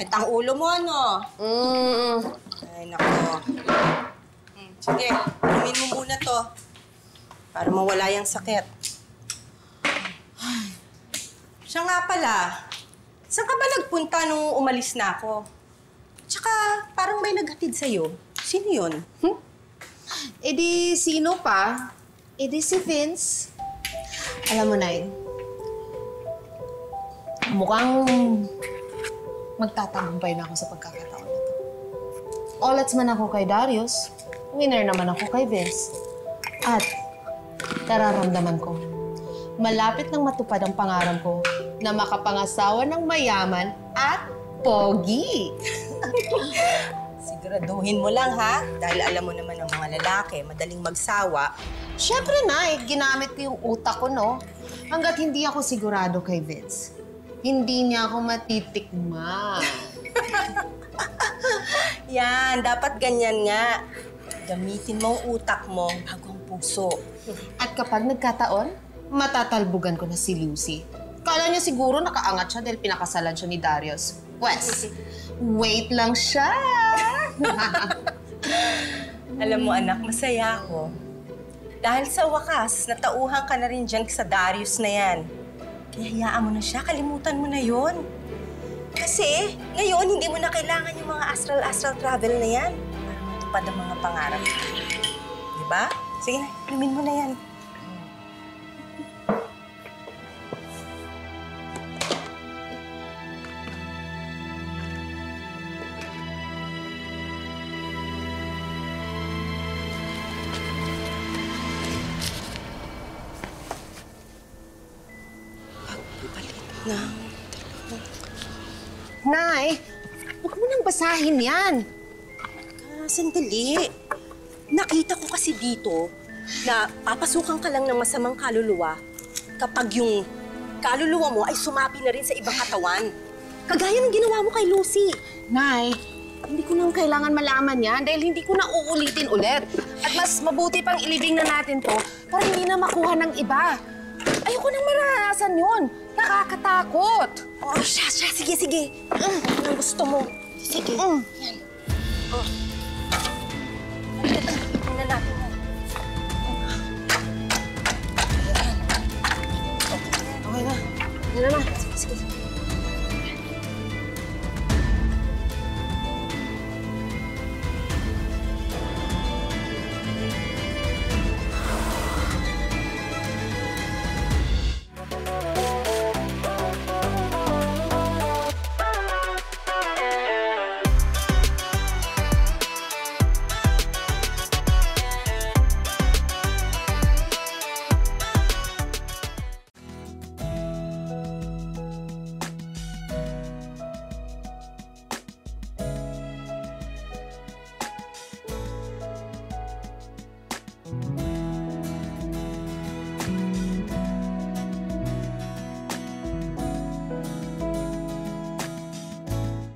Sakit ang ulo mo, ano? Ay, nako. Sige, inumin mo muna to. Para mawala yung sakit. Siya nga pala, saan ka ba nagpunta nung umalis na ako? Tsaka, parang may naghatid sa'yo. Sino yun? Eh di, sino pa? Eh di si Vince. Alam mo, Nay, mukhang magtatagumpay na ako sa pagkakataon na to. Olats man ako kay Darius, winner naman ako kay Vince. At nararamdaman ko, malapit nang matupad ang pangarap ko na makapangasawa ng mayaman at pogi. Siguraduhin mo lang, ha? Dahil alam mo naman ng mga lalaki, madaling magsawa. Siyempre, Nay, ginamit ko yung utak ko, no? Hanggat hindi ako sigurado kay Vince, hindi niya ako matitikman. Yan, dapat ganyan nga. Gamitin mo ang utak mo bago ang puso. At kapag nagkataon, matatalbugan ko na si Lucy. Kala niya siguro nakaangat siya dahil pinakasalan siya ni Darius. Wes, wait lang siya! Alam mo, anak, masaya ako. Dahil sa wakas, natauhan ka na rin dyan sa Darius na yan. Kaya hayaan mo na siya, kalimutan mo na yon. Kasi ngayon, hindi mo na kailangan yung mga astral travel na yan para matupad ang mga pangarap. Diba? Sige na, inumin mo na yan. Nay, huwag mo nang basahin yan. Sandali. Nakita ko kasi dito na papasukan ka lang ng masamang kaluluwa kapag yung kaluluwa mo ay sumapi na rin sa ibang katawan. Kagaya ng ginawa mo kay Lucy. Nay, hindi ko nang kailangan malaman yan dahil hindi ko na uulitin ulit. At mas mabuti pang ilibing na natin to para hindi na makuha ng iba. Ayoko nang maranasan yun. Nakakatakot. Oh, siya. Sige. Ano ang gusto mo? Sige. Yan. Oh. Tingnan natin yan. Okay na. Yan na. Sige.